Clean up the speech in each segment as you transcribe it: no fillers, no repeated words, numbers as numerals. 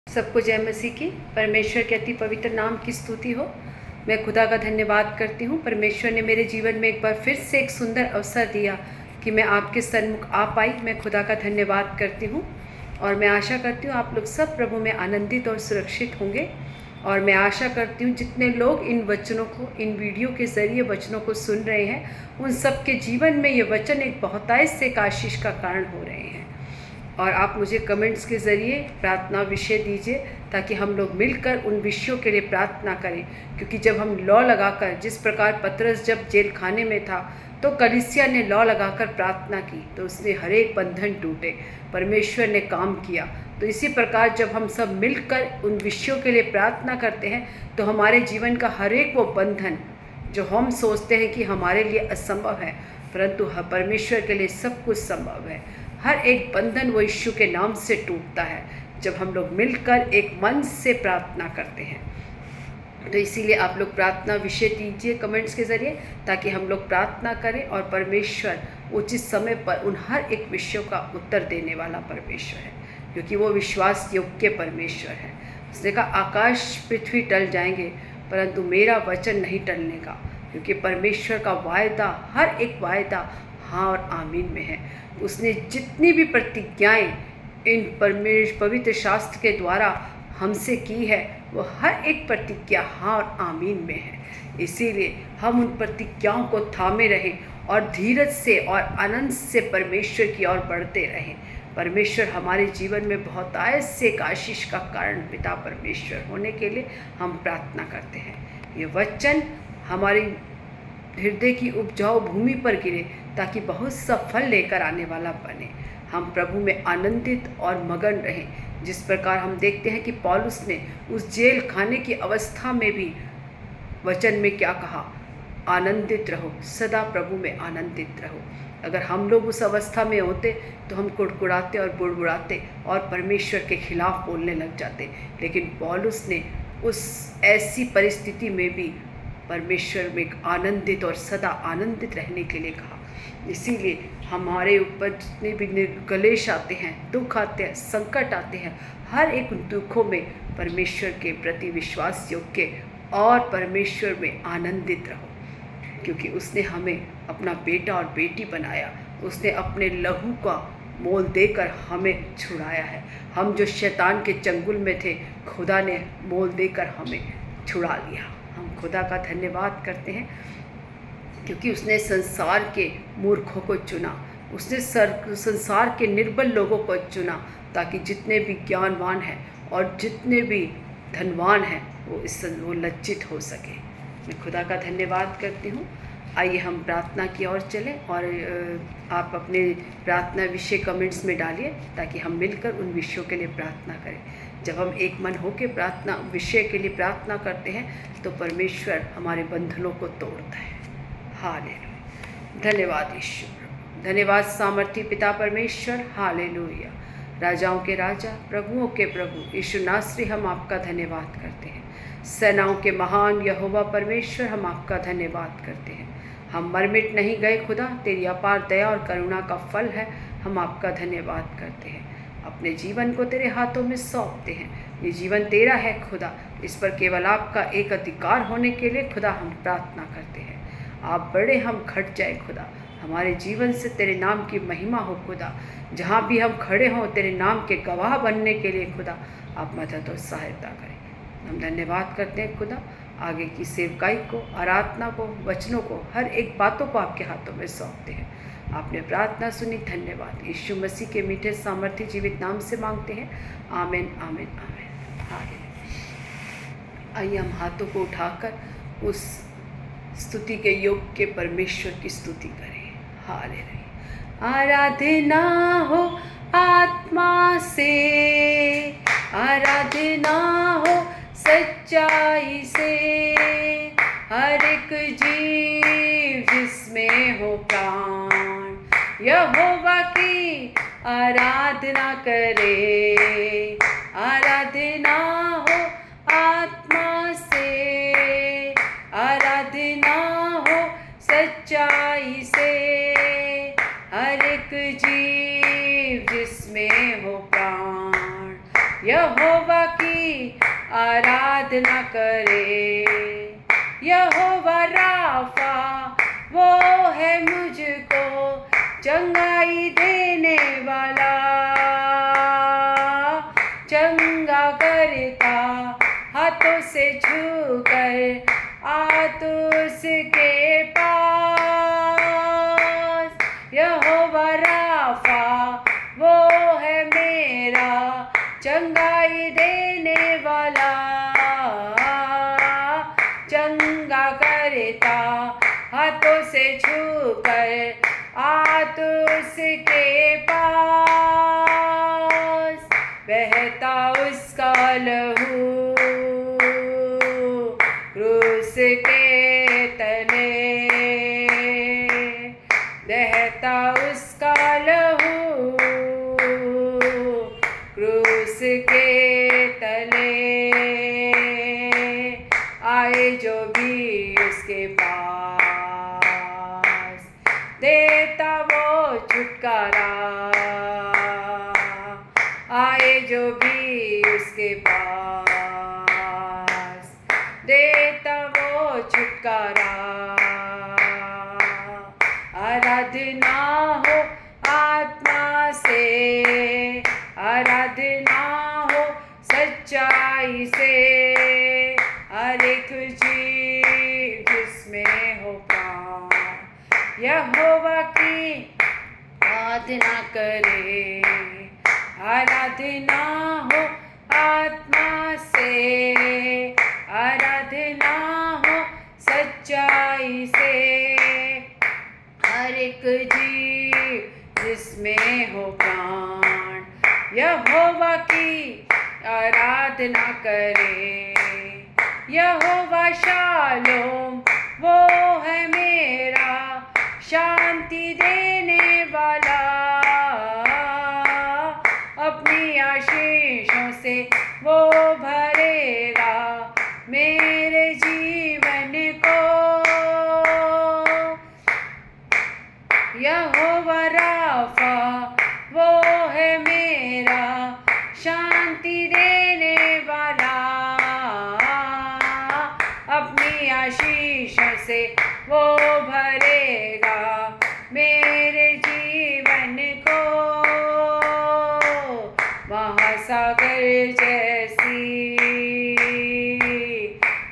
सबको जय मसीह की। परमेश्वर के अति पवित्र नाम की स्तुति हो। मैं खुदा का धन्यवाद करती हूँ। परमेश्वर ने मेरे जीवन में एक बार फिर से एक सुंदर अवसर दिया कि मैं आपके सन्मुख आ पाई। मैं खुदा का धन्यवाद करती हूँ और मैं आशा करती हूँ आप लोग सब प्रभु में आनंदित और सुरक्षित होंगे। और मैं आशा करती हूँ जितने लोग इन वचनों को, इन वीडियो के ज़रिए वचनों को सुन रहे हैं, उन सब के जीवन में ये वचन एक बहुतायत से एक आशीष का कारण हो रहे हैं। और आप मुझे कमेंट्स के ज़रिए प्रार्थना विषय दीजिए ताकि हम लोग मिलकर उन विषयों के लिए प्रार्थना करें। क्योंकि जब हम लॉ लगाकर, जिस प्रकार पतरस जब जेल खाने में था तो कलीसिया ने लॉ लगाकर प्रार्थना की तो उसने हर एक बंधन टूटे, परमेश्वर ने काम किया। तो इसी प्रकार जब हम सब मिलकर उन विषयों के लिए प्रार्थना करते हैं तो हमारे जीवन का हर एक वो बंधन जो हम सोचते हैं कि हमारे लिए असंभव है, परंतु परमेश्वर के लिए सब कुछ संभव है। हर एक बंधन वो यीशु के नाम से टूटता है जब हम लोग मिलकर एक मन से प्रार्थना करते हैं। तो इसीलिए आप लोग प्रार्थना विषय दीजिए कमेंट्स के ज़रिए ताकि हम लोग प्रार्थना करें और परमेश्वर उचित समय पर उन हर एक विषयों का उत्तर देने वाला परमेश्वर है, क्योंकि वो विश्वास योग्य परमेश्वर है। उसने कहा आकाश पृथ्वी टल जाएंगे परंतु मेरा वचन नहीं टलने का, क्योंकि परमेश्वर का वायदा, हर एक वायदा हाँ और आमीन में है। उसने जितनी भी प्रतिज्ञाएं इन पवित्र शास्त्र के द्वारा हमसे की है वो हर एक प्रतिज्ञा हाँ और आमीन में है। इसीलिए हम उन प्रतिज्ञाओं को थामे रहें और धीरज से और आनंद से परमेश्वर की ओर बढ़ते रहें। परमेश्वर हमारे जीवन में बहुतायत से एक आशीष का कारण पिता परमेश्वर होने के लिए हम प्रार्थना करते हैं। ये वचन हमारी हृदय की उपजाऊ भूमि पर गिरे ताकि बहुत सा फल लेकर आने वाला बने। हम प्रभु में आनंदित और मगन रहें। जिस प्रकार हम देखते हैं कि पौलुस ने उस जेल खाने की अवस्था में भी वचन में क्या कहा, आनंदित रहो, सदा प्रभु में आनंदित रहो। अगर हम लोग उस अवस्था में होते तो हम कुड़कुड़ाते और बुड़बुड़ाते और परमेश्वर के खिलाफ बोलने लग जाते, लेकिन पौलुस ने उस ऐसी परिस्थिति में भी परमेश्वर में आनंदित और सदा आनंदित रहने के लिए कहा। इसीलिए हमारे ऊपर जितने भी क्लेश आते हैं, दुख आते हैं, संकट आते हैं, हर एक दुखों में परमेश्वर के प्रति विश्वास योग्य और परमेश्वर में आनंदित रहो, क्योंकि उसने हमें अपना बेटा और बेटी बनाया। उसने अपने लहू का मोल देकर हमें छुड़ाया है। हम जो शैतान के चंगुल में थे, खुदा ने मोल देकर हमें छुड़ा लिया। हम खुदा का धन्यवाद करते हैं क्योंकि उसने संसार के मूर्खों को चुना, उसने संसार के निर्बल लोगों को चुना ताकि जितने भी ज्ञानवान हैं और जितने भी धनवान हैं वो लज्जित हो सके। मैं खुदा का धन्यवाद करती हूँ। आइए हम प्रार्थना की ओर चलें और आप अपने प्रार्थना विषय कमेंट्स में डालिए ताकि हम मिलकर उन विषयों के लिए प्रार्थना करें। जब हम एक मन होकर प्रार्थना विषय के लिए प्रार्थना करते हैं तो परमेश्वर हमारे बंधनों को तोड़ता है। हालेलुया। धन्यवाद यीशु, धन्यवाद सामर्थी पिता परमेश्वर। हालेलुया। राजाओं के राजा, प्रभुओं के प्रभु यीशु नासरी, हम आपका धन्यवाद करते हैं। सेनाओं के महान यहोवा परमेश्वर, हम आपका धन्यवाद करते हैं। हम मरमिट नहीं गए खुदा, तेरी अपार दया और करुणा का फल है। हम आपका धन्यवाद करते हैं। अपने जीवन को तेरे हाथों में सौंपते हैं। ये जीवन तेरा है खुदा, इस पर केवल आपका एक अधिकार होने के लिए खुदा हम प्रार्थना करते हैं। आप बड़े, हम घट जाए खुदा, हमारे जीवन से तेरे नाम की महिमा हो खुदा। जहाँ भी हम खड़े हों तेरे नाम के गवाह बनने के लिए खुदा आप मदद और सहायता करें। हम धन्यवाद करते हैं खुदा। आगे की सेवकाई को, आराधना को, वचनों को, हर एक बातों को आपके हाथों में सौंपते हैं। आपने प्रार्थना सुनी, धन्यवाद। यीशु मसीह के मीठे सामर्थ्य जीवित नाम से मांगते हैं, आमीन आमीन आमीन। आइए हम हाथों को उठाकर उस स्तुति के योग के परमेश्वर की स्तुति करें। हालेलुया। आराधना हो आत्मा से, आराधना हो सच्चाई से, हर एक जीव जिसमें हो प्राण यहोवा की आराधना करे। आराधना हो आत्मा से, आराधना हो सच्चाई से, हर एक जीव जिसमें हो प्राण यहोवा यहोवा की आराधना करे। यहोवा राफा वो है मुझको चंगाई देने वाला, चंगा करता हाथों से छूकर आ तू उसके पास। यहोवा राफा वो है मेरा चंगाई देने वाला, चंगा करता हाथों से छूकर आ तू उसके पास। बहता उसका लहू क्रूस के तले, बहता उसका लहू क्रूस के तले। आए जो भी उसके पास देता वो छुटकारा, आए जो भी उसके पास देता वो छुटकारा। आराधना हो आत्मा से, आराधना हो सच्चाई से, हर एक जीव जिसमें हो प्राण यहोवा की आराधना करे। आराधना हो आत्मा से, आराधना हो सच्चाई से, हर एक जीव जिसमें हो प्राण यहोवा की आराधना करे। यहोवा शालोम वो है मेरा शांति देने वाला, अपनी आशीषों से वो भरेगा मेरे जीवन को। यहोवा राफा वो है मेरा शांति देने वाला, अपनी आशीषों से वो भरेगा मेरे जीवन को। महासागर जैसी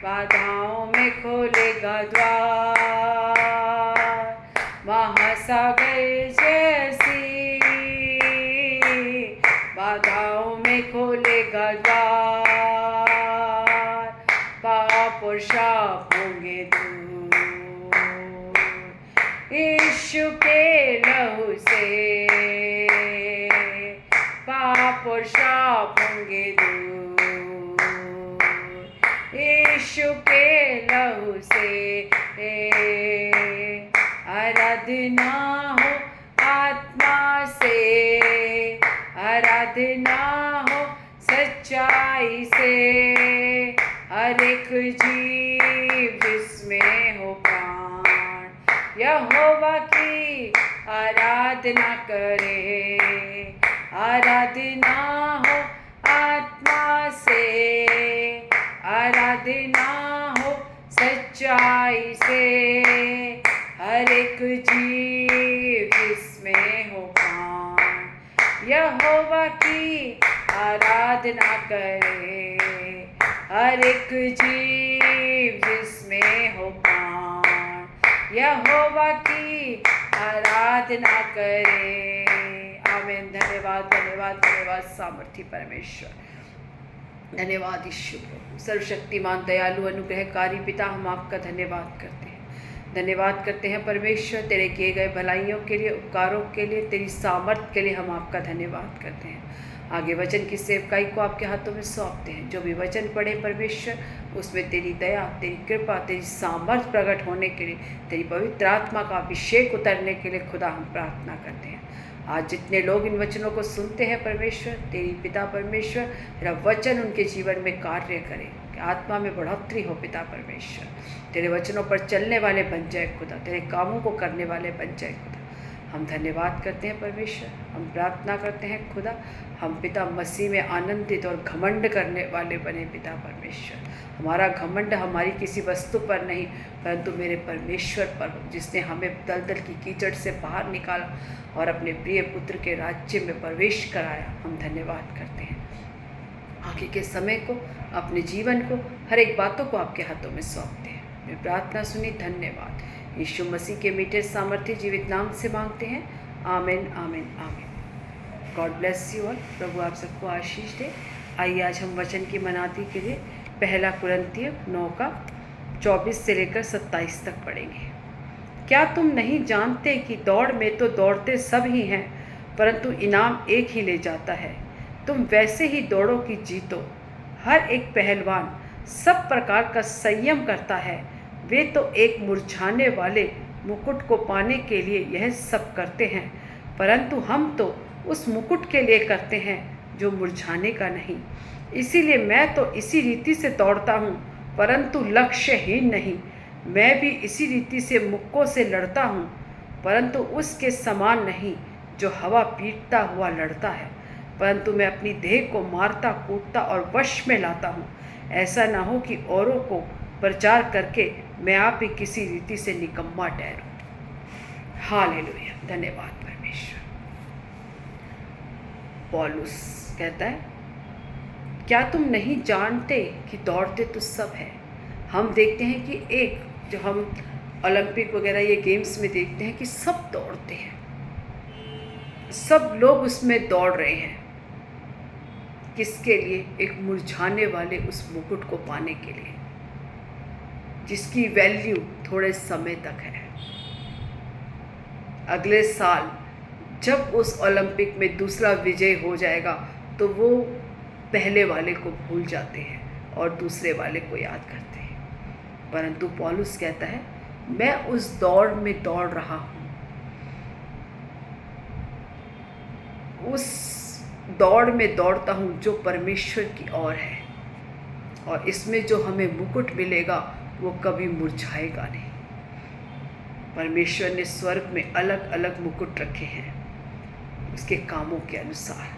बाधाओं में खोलेगा द्वार, महासागर जैसी बाधाओं में खोलेगा द्वार। पाप और शाप होंगे दूर यीशु के लहू से, पाप और शाप होंगे दूर यीशु के लहू से। आराधना हो आत्मा से, आराधना हो सच्चाई से, हर एक जीव जिसमें हो प्राण यहोवा की आराधना करे। आराधना हो आत्मा से, आराधना हो सच्चाई से, हर एक जीव जिसमें हो प्राण यहोवा की आराधना करे। हर एक जीव जिसमें हो प्राण यहोवा की आराधना करे। आमीन। धन्यवाद धन्यवाद धन्यवाद सामर्थी परमेश्वर, धन्यवाद यीशु प्रभु। सर्वशक्तिमान दयालु अनुग्रहकारी पिता, हम आपका धन्यवाद करते हैं। धन्यवाद करते हैं परमेश्वर तेरे किए गए भलाइयों के लिए, उपकारों के लिए, तेरी सामर्थ के लिए हम आपका धन्यवाद करते हैं। आगे वचन की सेवकाई को आपके हाथों में सौंपते हैं। जो भी वचन पढ़े परमेश्वर, उसमें तेरी दया, तेरी कृपा, तेरी सामर्थ प्रकट होने के लिए, तेरी पवित्र आत्मा का अभिषेक उतरने के लिए खुदा हम प्रार्थना करते हैं। आज जितने लोग इन वचनों को सुनते हैं परमेश्वर, तेरी पिता परमेश्वर, तेरा वचन उनके जीवन में कार्य करे, कि आत्मा में बढ़ोतरी हो पिता परमेश्वर। तेरे वचनों पर चलने वाले बन जाए खुदा, तेरे कामों को करने वाले बन जाए खुदा। हम धन्यवाद करते हैं परमेश्वर। हम प्रार्थना करते हैं खुदा, हम पिता मसीह में आनंदित और घमंड करने वाले बने पिता परमेश्वर। हमारा घमंड हमारी किसी वस्तु पर नहीं, परंतु मेरे परमेश्वर पर हो, जिसने हमें दलदल की कीचड़ से बाहर निकाला और अपने प्रिय पुत्र के राज्य में प्रवेश कराया। हम धन्यवाद करते हैं। आगे के समय को, अपने जीवन को, हर एक बातों को आपके हाथों में सौंपते हैं। मैं प्रार्थना सुनी, धन्यवाद। यीशु मसीह के मीठे सामर्थ्य जीवित नाम से मांगते हैं, आमीन आमीन आमीन। God bless you all. प्रभु आप सबको आशीष दे। आइए आज हम वचन की मनाती के लिए पहला कुरिन्थियों 9 का 24 से लेकर 27 तक पढ़ेंगे। क्या तुम नहीं जानते कि दौड़ में तो दौड़ते सब ही हैं, परंतु इनाम एक ही ले जाता है। तुम वैसे ही दौड़ो कि जीतो। हर एक पहलवान सब प्रकार का संयम करता है। वे तो एक मुरझाने वाले मुकुट को पाने के लिए यह सब करते हैं, परंतु हम तो उस मुकुट के लिए करते हैं जो मुरझाने का नहीं। इसीलिए मैं तो इसी रीति से दौड़ता हूँ, परंतु लक्ष्यहीन नहीं। मैं भी इसी रीति से मुक्कों से लड़ता हूँ, परंतु उसके समान नहीं जो हवा पीटता हुआ लड़ता है, परंतु मैं अपनी देह को मारता कूटता और वश में लाता हूँ। ऐसा ना हो कि औरों को प्रचार करके मैं आप ही किसी रीति से निकम्मा ठहरूं। हालेलुया, धन्यवाद परमेश्वर। पौलुस कहता है, क्या तुम नहीं जानते कि दौड़ते तो सब है। हम देखते हैं कि एक जो हम ओलंपिक वगैरह ये गेम्स में देखते हैं कि सब दौड़ते हैं, सब लोग उसमें दौड़ रहे हैं। किसके लिए? एक मुरझाने वाले उस मुकुट को पाने के लिए, जिसकी वैल्यू थोड़े समय तक है। अगले साल जब उस ओलंपिक में दूसरा विजय हो जाएगा तो वो पहले वाले को भूल जाते हैं और दूसरे वाले को याद करते हैं। परंतु पौलुस कहता है, मैं उस दौड़ में दौड़ रहा हूँ, उस दौड़ में दौड़ता हूँ जो परमेश्वर की ओर है, और इसमें जो हमें मुकुट मिलेगा वो कभी मुरझाएगा नहीं। परमेश्वर ने स्वर्ग में अलग अलग मुकुट रखे हैं उसके कामों के अनुसार।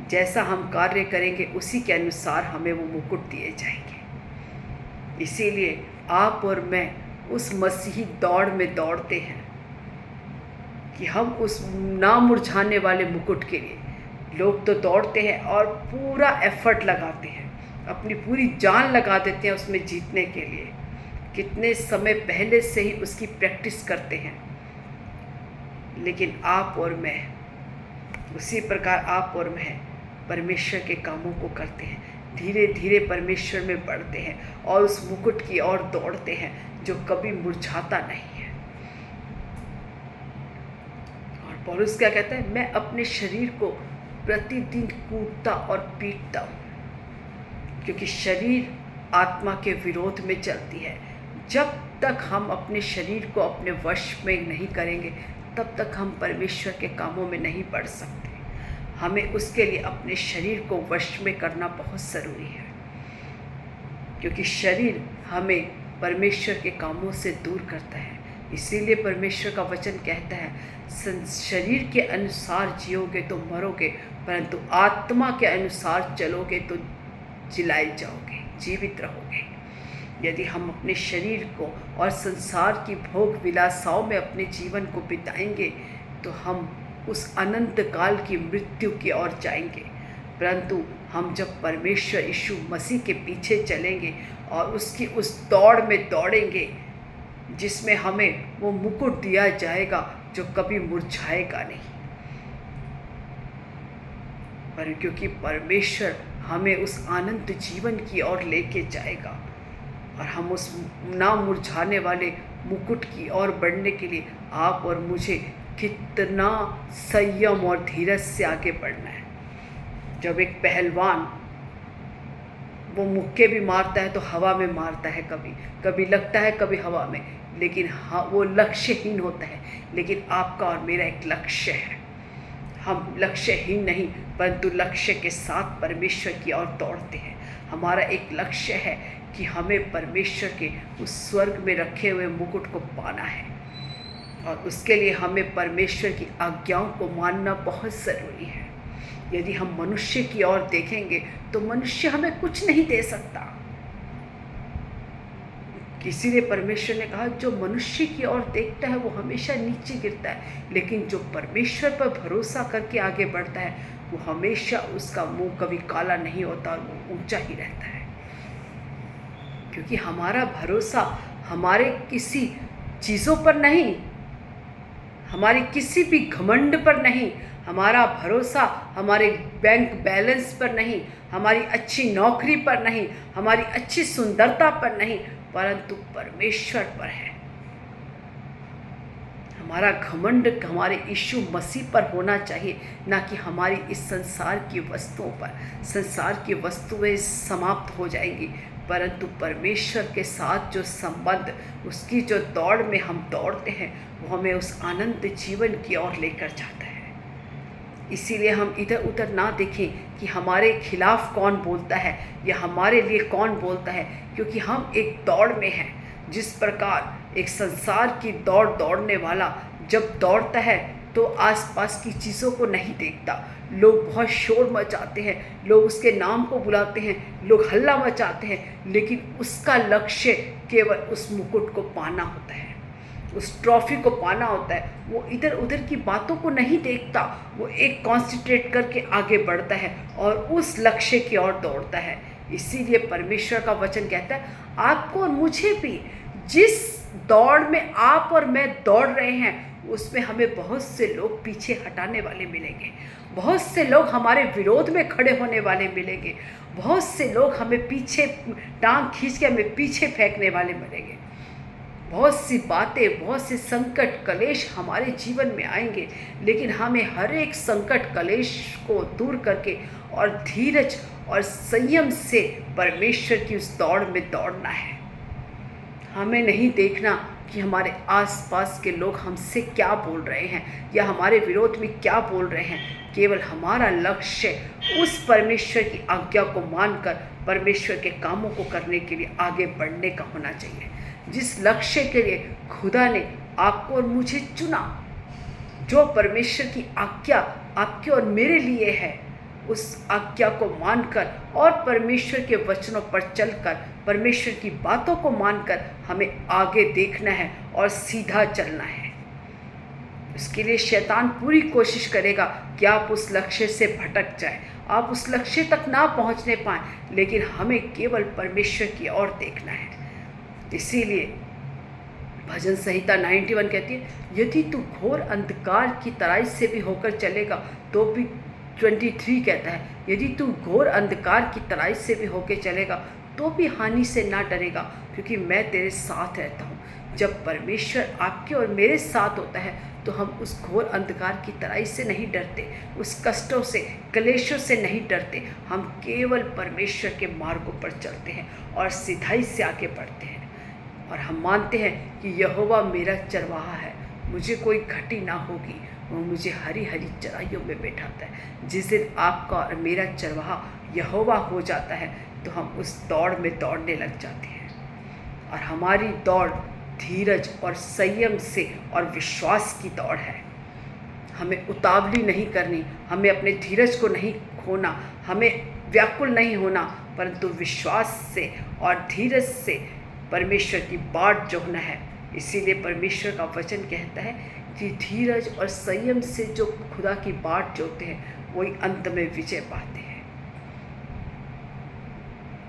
जैसा हम कार्य करेंगे उसी के अनुसार हमें वो मुकुट दिए जाएंगे। इसीलिए आप और मैं उस मसीही दौड़ में दौड़ते हैं कि हम उस ना मुरझाने वाले मुकुट के लिए, लोग तो दौड़ते हैं और पूरा एफर्ट लगाते हैं, अपनी पूरी जान लगा देते हैं उसमें जीतने के लिए। कितने समय पहले से ही उसकी प्रैक्टिस करते हैं। लेकिन आप और मैं, उसी प्रकार आप और मैं परमेश्वर के कामों को करते हैं, धीरे धीरे परमेश्वर में बढ़ते हैं और उस मुकुट की ओर दौड़ते हैं जो कभी मुरझाता नहीं है। और पौलुस क्या कहता है, मैं अपने शरीर को प्रतिदिन कूटता और पीटता हूँ, क्योंकि शरीर आत्मा के विरोध में चलती है। जब तक हम अपने शरीर को अपने वश में नहीं करेंगे तब तक हम परमेश्वर के कामों में नहीं बढ़ सकते। हमें उसके लिए अपने शरीर को वश में करना बहुत ज़रूरी है, क्योंकि शरीर हमें परमेश्वर के कामों से दूर करता है। इसीलिए परमेश्वर का वचन कहता है, शरीर के अनुसार जियोगे तो मरोगे, परंतु आत्मा के अनुसार चलोगे तो जिलाए जाओगे, जीवित रहोगे। यदि हम अपने शरीर को और संसार की भोग विलासाओं में अपने जीवन को बिताएंगे तो हम उस अनंत काल की मृत्यु की ओर जाएंगे। परंतु हम जब परमेश्वर यीशु मसीह के पीछे चलेंगे और उसकी उस दौड़ में दौड़ेंगे जिसमें हमें वो मुकुट दिया जाएगा जो कभी मुरझाएगा नहीं, पर क्योंकि परमेश्वर हमें उस अनंत जीवन की ओर लेके जाएगा और हम उस ना मुरझाने वाले मुकुट की ओर बढ़ने के लिए आप और मुझे कितना संयम और धीरज से आगे बढ़ना है। जब एक पहलवान वो मुक्के भी मारता है तो हवा में मारता है, कभी कभी लगता है, कभी हवा में, लेकिन हाँ वो लक्ष्यहीन होता है। लेकिन आपका और मेरा एक लक्ष्य है। हम लक्ष्यहीन नहीं परंतु लक्ष्य के साथ परमेश्वर की ओर दौड़ते हैं। हमारा एक लक्ष्य है कि हमें परमेश्वर के उस स्वर्ग में रखे हुए मुकुट को पाना है। और उसके लिए हमें परमेश्वर की आज्ञाओं को मानना बहुत ज़रूरी है। यदि हम मनुष्य की ओर देखेंगे तो मनुष्य हमें कुछ नहीं दे सकता। इसीलिए परमेश्वर ने कहा जो मनुष्य की ओर देखता है वो हमेशा नीचे गिरता है, लेकिन जो परमेश्वर पर भरोसा करके आगे बढ़ता है वो हमेशा उसका मुंह कभी काला नहीं होता और वो ऊंचा ही रहता है। क्योंकि हमारा भरोसा हमारे किसी चीज़ों पर नहीं, हमारे किसी भी घमंड पर नहीं, हमारा भरोसा हमारे बैंक बैलेंस पर नहीं, हमारी अच्छी नौकरी पर नहीं, हमारी अच्छी सुंदरता पर नहीं, परंतु परमेश्वर पर है। हमारा घमंड हमारे यीशु मसीह पर होना चाहिए, ना कि हमारी इस संसार की वस्तुओं पर। संसार की वस्तुएं समाप्त हो जाएंगी, परंतु परमेश्वर के साथ जो संबंध, उसकी जो दौड़ में हम दौड़ते हैं वो हमें उस आनंद जीवन की ओर लेकर जाता है। इसीलिए हम इधर उधर ना देखें कि हमारे खिलाफ कौन बोलता है या हमारे लिए कौन बोलता है, क्योंकि हम एक दौड़ में हैं। जिस प्रकार एक संसार की दौड़ दौड़ने वाला जब दौड़ता है तो आसपास की चीज़ों को नहीं देखता। लोग बहुत शोर मचाते हैं, लोग उसके नाम को बुलाते हैं, लोग हल्ला मचाते हैं, लेकिन उसका लक्ष्य केवल उस मुकुट को पाना होता है, उस ट्रॉफी को पाना होता है। वो इधर उधर की बातों को नहीं देखता, वो एक कॉन्सेंट्रेट करके आगे बढ़ता है और उस लक्ष्य की ओर दौड़ता है। इसीलिए परमेश्वर का वचन कहता है आपको और मुझे भी जिस दौड़ में आप और मैं दौड़ रहे हैं उसमें हमें बहुत से लोग पीछे हटाने वाले मिलेंगे, बहुत से लोग हमारे विरोध में खड़े होने वाले मिलेंगे, बहुत से लोग हमें पीछे टांग खींच के हमें पीछे फेंकने वाले मिलेंगे। बहुत सी बातें, बहुत से संकट कलेश हमारे जीवन में आएंगे, लेकिन हमें हर एक संकट कलेश को दूर करके और धीरज और संयम से परमेश्वर की उस दौड़ में दौड़ना है। हमें नहीं देखना कि हमारे आसपास के लोग हमसे क्या बोल रहे हैं या हमारे विरोध में क्या बोल रहे हैं। केवल हमारा लक्ष्य उस परमेश्वर की आज्ञा को मानकर परमेश्वर के कामों को करने के लिए आगे बढ़ने का होना चाहिए। जिस लक्ष्य के लिए खुदा ने आपको और मुझे चुना, जो परमेश्वर की आज्ञा आपके और मेरे लिए है, उस आज्ञा को मानकर और परमेश्वर के वचनों पर चलकर, परमेश्वर की बातों को मानकर हमें आगे देखना है और सीधा चलना है। इसके लिए शैतान पूरी कोशिश करेगा कि आप उस लक्ष्य से भटक जाए, आप उस लक्ष्य तक ना पहुंचने पाएं, लेकिन हमें केवल परमेश्वर की ओर देखना है। इसीलिए भजन संहिता 91 कहती है यदि तू घोर अंधकार की तराई से भी होकर चलेगा तो भी 23 कहता है यदि तू घोर अंधकार की तराई से भी होकर चलेगा तो भी हानि से ना डरेगा, क्योंकि मैं तेरे साथ रहता हूँ। जब परमेश्वर आपके और मेरे साथ होता है तो हम उस घोर अंधकार की तराई से नहीं डरते, उस कष्टों से, क्लेशों से नहीं डरते। हम केवल परमेश्वर के मार्गों पर चलते हैं और सिधाई से आगे बढ़ते हैं। और हम मानते हैं कि यहोवा मेरा चरवाहा है, मुझे कोई घटी ना होगी, वो मुझे हरी हरी चराइयों में बैठाता है। जिस दिन आपका और मेरा चरवाहा यहोवा हो जाता है तो हम उस दौड़ में दौड़ने लग जाते हैं। और हमारी दौड़ धीरज और संयम से और विश्वास की दौड़ है। हमें उतावली नहीं करनी, हमें अपने धीरज को नहीं खोना, हमें व्याकुल नहीं होना, परंतु विश्वास से और धीरज से परमेश्वर की बाट जोहना है। इसीलिए परमेश्वर का वचन कहता है कि धीरज और संयम से जो खुदा की बाट जोते हैं वही अंत में विजय पाते हैं।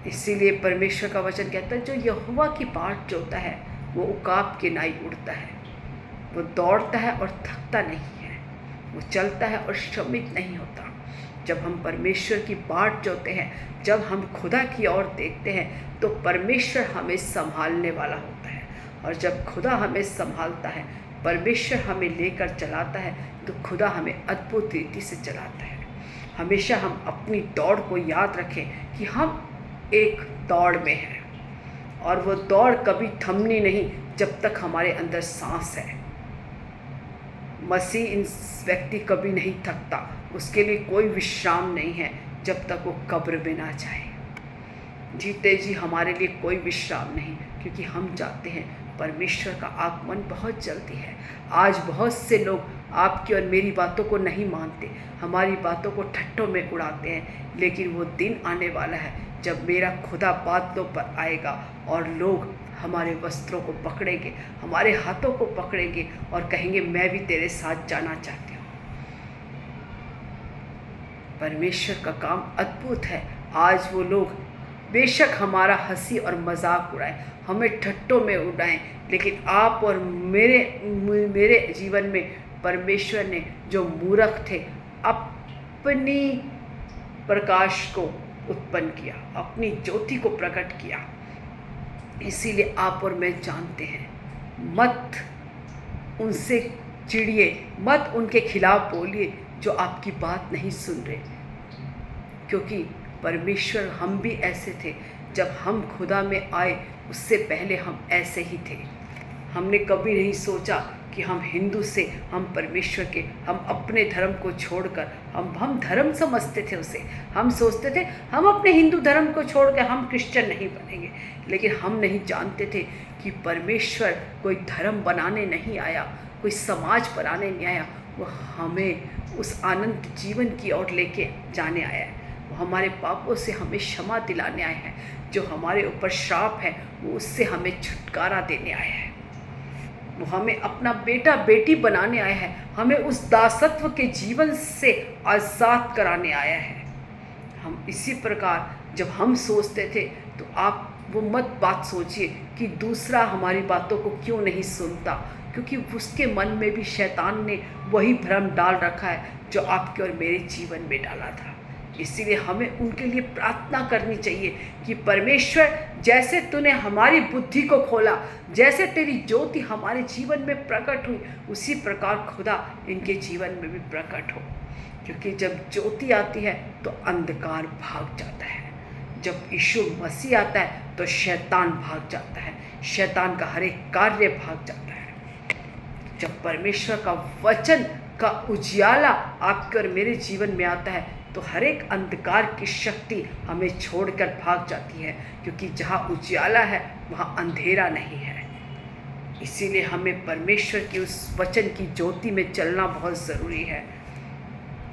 इसीलिए परमेश्वर का वचन कहता है जो यहोवा की बाट जोता है वो उकाब के नाई उड़ता है, वो दौड़ता है और थकता नहीं है, वो चलता है और श्रमित नहीं होता। जब हम परमेश्वर की बाट जोते हैं, जब हम खुदा की ओर देखते हैं तो परमेश्वर हमें संभालने वाला होता है। और जब खुदा हमें संभालता है, परमेश्वर हमें लेकर चलाता है, तो खुदा हमें अद्भुत रीति से चलाता है। हमेशा हम अपनी दौड़ को याद रखें कि हम एक दौड़ में हैं और वो दौड़ कभी थमनी नहीं जब तक हमारे अंदर सांस है। मसीह इन व्यक्ति कभी नहीं थकता, उसके लिए कोई विश्राम नहीं है जब तक वो कब्र में ना जाए। जीते जी हमारे लिए कोई विश्राम नहीं, क्योंकि हम चाहते हैं परमेश्वर का आगमन बहुत जल्दी है। आज बहुत से लोग आपकी और मेरी बातों को नहीं मानते, हमारी बातों को ठट्ठों में उड़ाते हैं, लेकिन वो दिन आने वाला है जब मेरा खुदा बादलों पर आएगा और लोग हमारे वस्त्रों को पकड़ेंगे, हमारे हाथों को पकड़ेंगे और कहेंगे मैं भी तेरे साथ जाना चाहती हूँ। परमेश्वर का काम अद्भुत है। आज वो लोग बेशक हमारा हंसी और मजाक उड़ाएं, हमें ठट्टों में उड़ाएं, लेकिन आप और मेरे जीवन में परमेश्वर ने जो मूर्ख थे अपनी प्रकाश को उत्पन्न किया, अपनी ज्योति को प्रकट किया। इसीलिए आप और मैं जानते हैं, मत उनसे चिढ़िए, मत उनके खिलाफ बोलिए जो आपकी बात नहीं सुन रहे, क्योंकि परमेश्वर हम भी ऐसे थे। जब हम खुदा में आए उससे पहले हम ऐसे ही थे। हमने कभी नहीं सोचा कि हम हिंदू से, हम परमेश्वर के, हम अपने धर्म को छोड़कर, हम धर्म समझते थे उसे। हम सोचते थे हम अपने हिंदू धर्म को छोड़कर हम क्रिश्चियन नहीं बनेंगे, लेकिन हम नहीं जानते थे कि परमेश्वर कोई धर्म बनाने नहीं आया, कोई समाज बनाने नहीं आया, वो हमें उस आनंद जीवन की ओर लेके जाने आया है। वो हमारे पापों से हमें क्षमा दिलाने आए हैं, जो हमारे ऊपर श्राप है वो उससे हमें छुटकारा देने आया है। वो हमें अपना बेटा बेटी बनाने आया है, हमें उस दासत्व के जीवन से आज़ाद कराने आया है। हम इसी प्रकार जब हम सोचते थे, तो आप वो मत बात सोचिए कि दूसरा हमारी बातों को क्यों नहीं सुनता, क्योंकि उसके मन में भी शैतान ने वही भ्रम डाल रखा है जो आपके और मेरे जीवन में डाला था। इसीलिए हमें उनके लिए प्रार्थना करनी चाहिए कि परमेश्वर, जैसे तूने हमारी बुद्धि को खोला, जैसे तेरी ज्योति हमारे जीवन में प्रकट हुई, उसी प्रकार खुदा इनके जीवन में भी प्रकट हो। क्योंकि जब ज्योति आती है तो अंधकार भाग जाता है, जब यीशु मसीह आता है तो शैतान भाग जाता है, शैतान का हर एक कार्य भाग जाता है। जब परमेश्वर का वचन का उजियाला आपके और मेरे जीवन में आता है तो हर एक अंधकार की शक्ति हमें छोड़कर भाग जाती है, क्योंकि जहाँ उजियाला है वहाँ अंधेरा नहीं है। इसीलिए हमें परमेश्वर की उस वचन की ज्योति में चलना बहुत ज़रूरी है,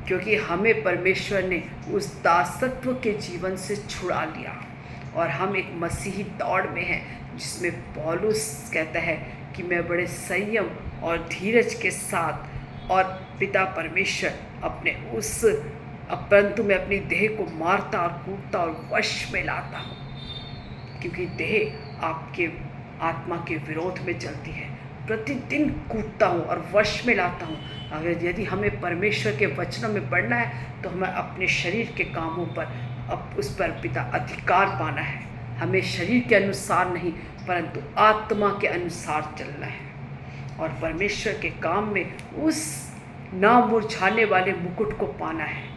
क्योंकि हमें परमेश्वर ने उस दासत्व के जीवन से छुड़ा लिया और हम एक मसीही दौड़ में हैं, जिसमें पौलुस कहता है कि मैं बड़े संयम और धीरज के साथ और पिता परमेश्वर अपने उस परंतु मैं अपनी देह को मारता और कूटता और वश में लाता हूँ, क्योंकि देह आपके आत्मा के विरोध में चलती है। प्रतिदिन कूटता हूँ और वश में लाता हूँ। अगर यदि हमें परमेश्वर के वचनों में पढ़ना है तो हमें अपने शरीर के कामों पर उस पर पिता अधिकार पाना है। हमें शरीर के अनुसार नहीं परंतु आत्मा के अनुसार चलना है और परमेश्वर के काम में उस ना मुरझाने वाले मुकुट को पाना है।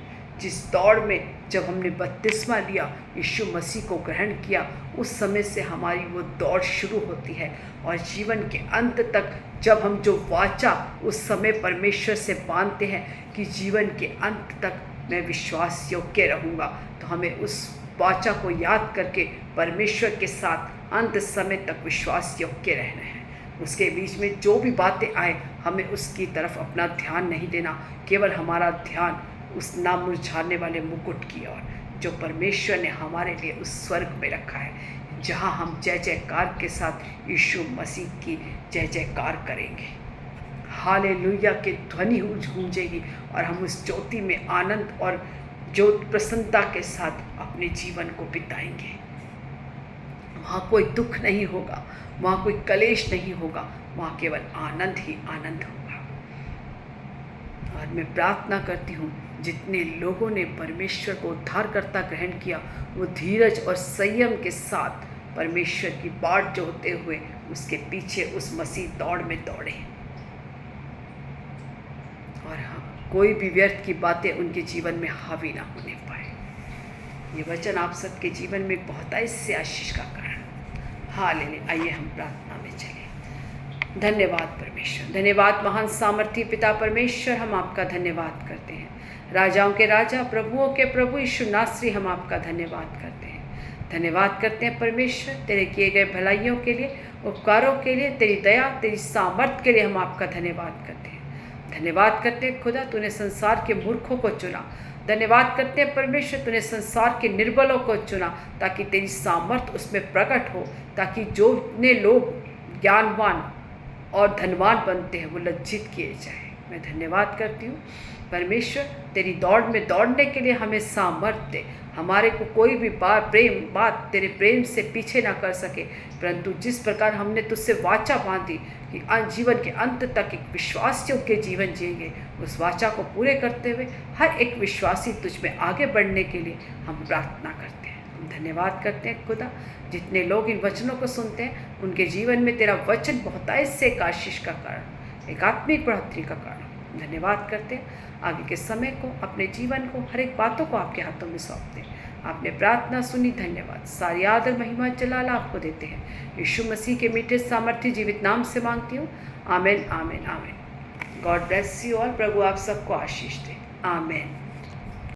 जिस दौड़ में जब हमने बपतिस्मा लिया, यीशु मसीह को ग्रहण किया, उस समय से हमारी वो दौड़ शुरू होती है और जीवन के अंत तक जब हम जो वाचा उस समय परमेश्वर से बांधते हैं कि जीवन के अंत तक मैं विश्वास योग्य रहूँगा, तो हमें उस वाचा को याद करके परमेश्वर के साथ अंत समय तक विश्वास योग्य रहना है। उसके बीच में जो भी बातें आए हमें उसकी तरफ अपना ध्यान नहीं देना, केवल हमारा ध्यान उस ना मुरझाने वाले मुकुट की ओर जो परमेश्वर ने हमारे लिए उस स्वर्ग में रखा है, जहां हम जय जयकार के साथ यीशु मसीह की जय जयकार करेंगे। हालेलुया की ध्वनि गूंजेगी और हम उस ज्योति में आनंद और जो प्रसन्नता के साथ अपने जीवन को बिताएंगे। वहाँ कोई दुख नहीं होगा, वहाँ कोई कलेश नहीं होगा, वहाँ केवल आनंद ही आनंद होगा। और मैं प्रार्थना करती हूँ जितने लोगों ने परमेश्वर को उद्धारकर्ता ग्रहण किया, वो धीरज और संयम के साथ परमेश्वर की बाट जोहते हुए उसके पीछे उस मसीह दौड़ में दौड़े और हाँ, कोई भी व्यर्थ की बातें उनके जीवन में हावी ना होने पाए। ये वचन आप सबके जीवन में बहुत से आशीष का कारण। हालेलुया। आइए हम प्रार्थना में चलें। धन्यवाद परमेश्वर, धन्यवाद महान सामर्थी पिता परमेश्वर, हम आपका धन्यवाद करते हैं। राजाओं के राजा, प्रभुओं के प्रभु यीशु नासरी, हम आपका धन्यवाद करते हैं। धन्यवाद करते हैं परमेश्वर तेरे किए गए भलाइयों के लिए, उपकारों के लिए, तेरी दया, तेरी सामर्थ्य के लिए हम आपका धन्यवाद करते हैं। धन्यवाद करते हैं खुदा, तूने संसार के मूर्खों को चुना। धन्यवाद करते हैं परमेश्वर, तूने संसार के निर्बलों को चुना ताकि तेरी सामर्थ्य उसमें प्रकट हो, ताकि जो इतने लोग ज्ञानवान और धनवान बनते हैं वो लज्जित किए जाए। मैं धन्यवाद करती हूँ परमेश्वर, तेरी दौड़ में दौड़ने के लिए हमें सामर्थ्य दे। हमारे को कोई भी बात तेरे प्रेम से पीछे ना कर सके, परंतु जिस प्रकार हमने तुझसे वाचा बांधी कि जीवन के अंत तक एक विश्वास योग्य जीवन जिएंगे, उस वाचा को पूरे करते हुए हर एक विश्वासी तुझ में आगे बढ़ने के लिए हम प्रार्थना करते हैं। हम धन्यवाद करते हैं खुदा, जितने लोग इन वचनों को सुनते हैं उनके जीवन में तेरा वचन बहुतायत से एक आशीष का कारण, एक आत्मिक बढ़ोतरी का कारण। धन्यवाद करते हैं। आगे के समय को, अपने जीवन को, हर एक बातों को आपके हाथों में सौंपते हैं। आपने प्रार्थना सुनी, धन्यवाद। सारी आदर महिमा जलाल आपको देते हैं। यीशु मसीह के मीठे सामर्थ्य जीवित नाम से मांगती हूँ, आमेन, आमेन, आमेन। God bless you all. प्रभु आप सबको आशीष दे। आमेन।